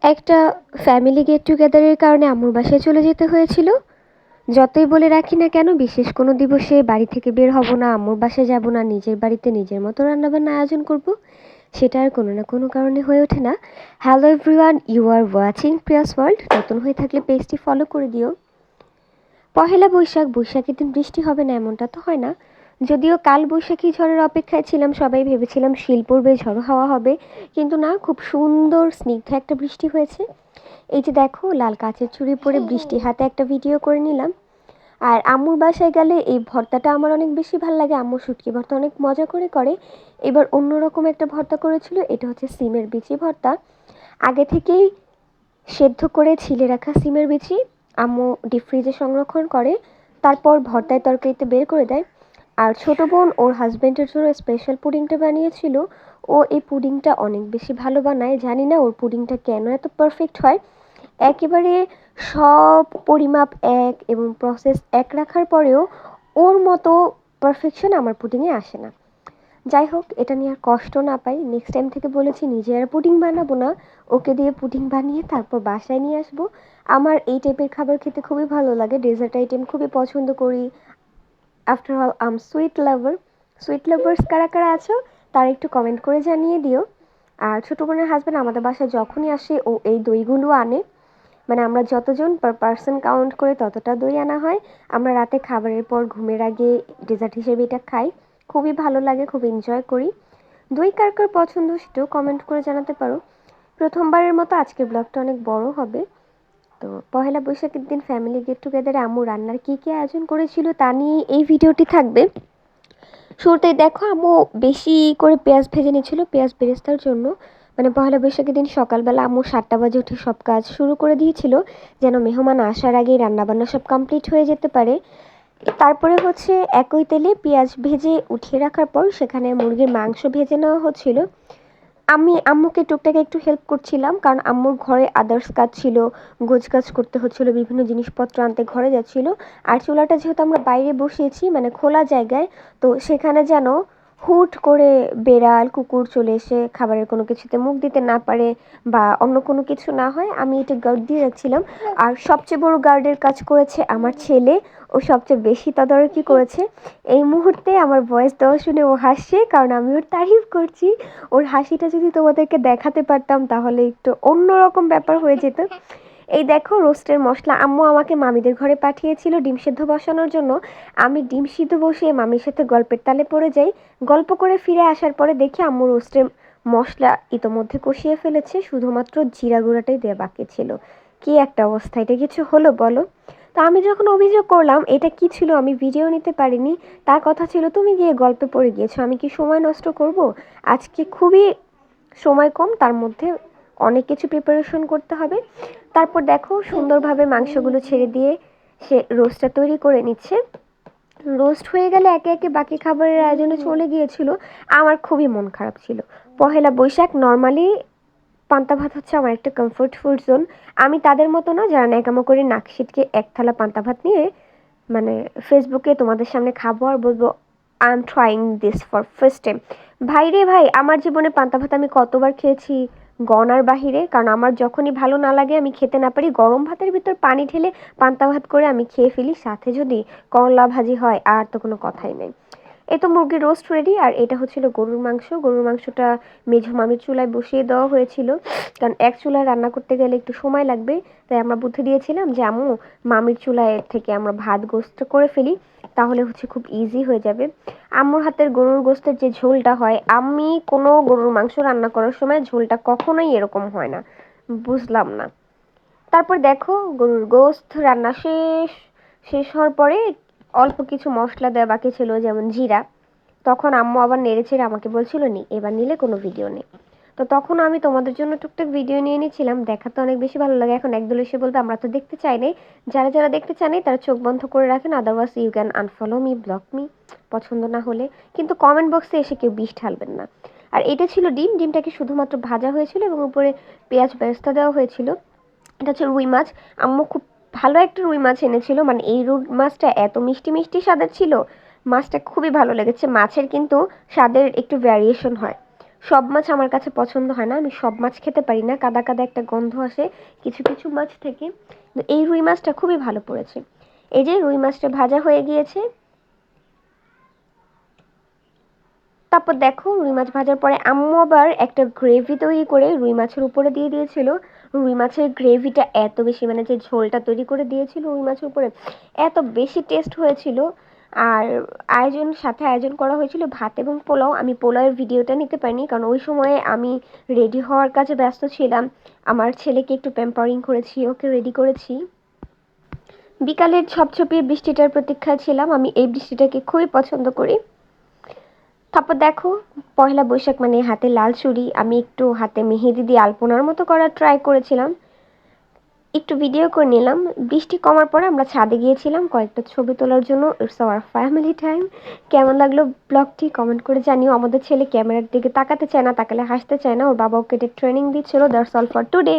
একটা family get টুগেদারের কারণে আম্মুর বাসায় চলে যেতে হয়েছিল। যতই বলে রাখি না কেন, বিশেষ কোনো দিবসে বাড়ি থেকে বের হব না, আম্মুর বাসায় যাব না, নিজের বাড়িতে নিজের মতো রান্নাবান্না আয়োজন করব, সেটা আর কোনো না কোনো কারণে হয়ে ওঠে না। Hello everyone, you are watching Priya's world. নতুন হয়ে থাকলে পেজটি ফলো করে দিও। পহেলা বৈশাখ, বৈশাখের দিন বৃষ্টি হবে না এমনটা তো হয় না। যদিও কাল বৈশাখী ঝড়ের অপেক্ষায় ছিলাম, সবাই ভেবেছিলাম শিল পড়বে, ঝড়ো হাওয়া হবে, কিন্তু না, খুব সুন্দর স্নিগ্ধ একটা বৃষ্টি হয়েছে। এই যে দেখো, লাল কাচের চুড়ি পরে বৃষ্টি হাতে একটা ভিডিও করে নিলাম। আর আম্মুর বাসায় গেলে এই ভর্তাটা আমার অনেক বেশি ভালো লাগে। আম্মু শুটকি ভর্তা অনেক মজা করে। এবার অন্যরকম একটা ভর্তা করেছিল, এটা হচ্ছে সিমের বিচি ভর্তা। আগে থেকেই সেদ্ধ করে ছিলে রাখা সিমের বিচি আম্মু ডিপ ফ্রিজে সংরক্ষণ করে, তারপর ভর্তায় তরকারিতে বের করে দেয়। আর ছোট বোন ওর হাজব্যান্ডের জন্য স্পেশাল পুডিংটা বানিয়েছিল। ও এই পুডিংটা অনেক বেশি ভালো বানায়, জানি না ওর পুডিংটা কেন এত পারফেক্ট হয়। একেবারে সব পরিমাপ এক এবং প্রসেস এক রাখার পরেও ওর মতো পারফেকশন আমার পুডিংয়ে আসে না। যাই হোক, এটা নিয়ে আর কষ্ট না পাই, নেক্সট টাইম থেকে বলেছি নিজে আর পুডিং বানাবো না, ওকে দিয়ে পুডিং বানিয়ে তারপর বাসায় নিয়ে আসবো। আমার এই টাইপের খাবার খেতে খুবই ভালো লাগে, ডেজার্ট আইটেম খুবই পছন্দ করি। আফটার অল আম সুইট লাভার। সুইট লাভার্স কারা কারা আছো তারা একটু কমেন্ট করে জানিয়ে দিও। আর ছোটো বোনের হাজব্যান্ড আমাদের বাসায় যখনই আসে ও এই দইগুলো আনে, মানে আমরা যতজন পার পার্সন কাউন্ট করে ততটা দই আনা হয়। আমরা রাতে খাবারের পর ঘুমের আগে ডেজার্ট হিসেবে এটা খাই, খুবই ভালো লাগে, খুব এনজয় করি। দই কার কার পছন্দ সেটাও কমেন্ট করে জানাতে পারো। প্রথমবারের মতো আজকের ব্লগটা অনেক বড় হবে। তো পহেলা বৈশাখের দিন ফ্যামিলি গেট টুগেদারে আম্মু রান্নার কী কী আয়োজন করেছিল তা নিয়ে এই ভিডিওটি থাকবে। শুরুতেই দেখো, আম্মু বেশি করে পেঁয়াজ ভেজে নিয়েছিল পেঁয়াজ বেরেস্তার জন্য। মানে পহেলা বৈশাখের দিন সকালবেলা আম্মু 7টা বাজে উঠে সব কাজ শুরু করে দিয়েছিল, যেন মেহমান আসার আগেই রান্নাবান্না সব কমপ্লিট হয়ে যেতে পারে। তারপরে হচ্ছে একই তেলে পেঁয়াজ ভেজে উঠিয়ে রাখার পর সেখানে মুরগির মাংস ভেজে নেওয়া হচ্ছিল। আমি আম্মুকে টুকটাক একটু হেল্প করছিলাম, কারণ আম্মুর ঘরে আদার্স কাজ ছিল, গোছ কাজ করতে হচ্ছিল, বিভিন্ন জিনিসপত্র আনতে ঘরে যাচ্ছিল। আর চুলাটা যেহেতু আমরা বাইরে বসিয়েছি, মানে খোলা জায়গায়, তো সেখানে যেন হুট করে বেড়াল কুকুর চলে এসে খাবারের কোনো কিছুতে মুখ দিতে না পারে বা অন্য কোনো কিছু না হয়, আমি এটা গার্ড দিয়ে রাখছিলাম। আর সবচেয়ে বড় গার্ডের কাজ করেছে আমার ছেলে, ও সবচেয়ে বেশি তদারকি করেছে। এই মুহূর্তে আমার ভয়েস দেওয়া শুনে ও হাসছে, কারণ আমি ওর তারিফ করছি। ওর হাসিটা যদি তোমাদেরকে দেখাতে পারতাম তাহলে একটু অন্যরকম ব্যাপার হয়ে যেত। এই দেখো, রোস্টের মশলা আম্মু আমাকে মামিদের ঘরে পাঠিয়েছিল ডিম সিদ্ধ বসানোর জন্য। আমি ডিম সিদ্ধ বসিয়ে মামির সাথে গল্পের তালে পড়ে যাই। গল্প করে ফিরে আসার পরে দেখি আম্মু রোস্টের মশলা ইতোমধ্যে কষিয়ে ফেলেছে, শুধুমাত্র জিরা গুঁড়াটাই দেওয়া বাকি ছিল। কি একটা অবস্থা, এটা কিছু হলো বলো? তো আমি যখন অভিযোগ করলাম এটা কি ছিল, আমি ভিডিও নিতে পারিনি, তার কথা ছিল তুমি গিয়ে গল্পে পড়ে গিয়েছো, আমি কি সময় নষ্ট করব? আজকে খুবই সময় কম, তার মধ্যে অনেক কিছু প্রিপারেশন করতে হবে। তারপর দেখো, সুন্দরভাবে মাংসগুলো ছেড়ে দিয়ে সে রোস্টটা তৈরি করে নিচ্ছে। রোস্ট হয়ে গেলে একে একে বাকি খাবারের আয়োজনে চলে গিয়েছিল। আমার খুবই মন খারাপ ছিল। পহেলা বৈশাখ নর্মালি পান্তা ভাত হচ্ছে আমার একটা কমফোর্ট ফুড জোন। আমি তাদের মতো না যারা ন্যাকামো করে নাক সিটকে এক থালা পান্তা ভাত নিয়ে মানে ফেসবুকে তোমাদের সামনে খাবো আর বলবো I am trying this for first time. ভাই রে ভাই, আমার জীবনে পান্তা ভাত আমি কতবার খেয়েছি গনার বাহিরে, কারণ আমার যখনই ভালো না লাগে, আমি খেতে না পারি, গরম ভাতের ভিতর পানি ঢেলে পান্তা ভাত করে আমি খেয়ে ফেলি, সাথে যদি করলা ভাজি হয় আর তো কোনো কথাই নেই। এই তো মুরগির রোস্ট রেডি। আর এটা হচ্ছিল গরুর মাংস। গরুর মাংসটা মেঝো মামির চুলায় বসিয়ে দেওয়া হয়েছিল, কারণ এক চুলায় রান্না করতে গেলে একটু সময় লাগবে। তাই আমরা বুদ্ধি দিয়েছিলাম যে আম্মু মামির চুলায় থেকে আমরা ভাত গোস্ত করে ফেলি, তাহলে হচ্ছে খুব ইজি হয়ে যাবে। আম্মুর হাতের গরুর গোস্তের যে ঝোলটা হয়, আমি কোনো গরুর মাংস রান্না করার সময় ঝোলটা কখনোই এরকম হয় না, বুঝলাম না। তারপর দেখো, গরুর গোস্ত রান্না শেষ। শেষ হওয়ার পরে অল্প কিছু মশলা দেওয়া বাকি ছিল, যেমন জিরা। তখন আম্মু আবার নেড়েচেড়ে আমাকে বলছিল নি এবার নিলে কোনো ভিডিও নেই। তো তখন আমি তোমাদের জন্য টুকটাক ভিডিও নিয়ে নিয়েছিলাম, দেখাতে অনেক বেশি ভালো লাগে। এখন একদল এসে বলতে আমরা তো দেখতে চাই নাই। যারা যারা দেখতে চান তারা চোখ বন্ধ করে রাখেন, otherwise you can unfollow me, block me, পছন্দ না হলে। কিন্তু কমেন্ট বক্সে এসে কেউ বিষ ঢালবেন না। আর এটা ছিল ডিম। ডিমটাকে শুধুমাত্র ভাজা হয়েছিল এবং উপরে পেঁয়াজ বেরেস্তা দেওয়া হয়েছিল। এটা হচ্ছে রুই মাছ। আম্মু খুব ভালো একটা রুই মাছ এনেছিল, মানে এই রুই মাছটা এত মিষ্টি মিষ্টি স্বাদের ছিল, মাছটা খুবই ভালো লেগেছে। মাছের কিন্তু স্বাদের একটু ভ্যারিয়েশন হয়, সব মাছ আমার কাছে পছন্দ হয় না, আমি সব মাছ খেতে পারি না, কাদা কাদা একটা গন্ধ আসে কিছু কিছু মাছ থেকে। এই রুই মাছটা খুবই ভালো পড়েছে। এই যে রুই মাছটা ভাজা হয়ে গিয়েছে। তারপর দেখো রুই মাছ ভাজার পরে আম্মু আবার একটা গ্রেভি তৈরি করে রুই মাছের উপরে দিয়ে দিয়েছিল। রুই মাছের গ্রেভিটা এত বেশি, মানে যে ঝোলটা তৈরি করে দিয়েছিল রুই মাছের উপরে, এত বেশি টেস্ট হয়েছিল। আর সাথে আয়োজন করা হয়েছিল ভাত এবং পোলাও। আমি পোলাওয়ের ভিডিওটা নিতে পারিনি, কারণ ওই সময়ে আমি রেডি হওয়ার কাজে ব্যস্ত ছিলাম। আমার ছেলেকে একটু প্যাম্পারিং করেছি, ওকে রেডি করেছি। বিকালের ঝপঝপিয়ে বৃষ্টিটার প্রতীক্ষায় ছিলাম, আমি এই বৃষ্টিটাকে খুবই পছন্দ করি। তারপর দেখো পয়লা বৈশাখ মানে হাতে লাল চুড়ি, আমি একটু হাতে মেহেদি দিয়ে আলপনার মতো করার ট্রাই করেছিলাম, একটু ভিডিও করে নিলাম। বৃষ্টি কমার পরে আমরা ছাদে গিয়েছিলাম কয়েকটা ছবি তোলার জন্য। It's our family time. কেমন লাগলো ব্লগটি কমেন্ট করে জানিও। আমাদের ছেলে ক্যামেরার দিকে তাকাতে চায় না, তাকালে হাসতে চায় না, ওর বাবা ওকে ট্রেনিং দিচ্ছিল। That's all for today.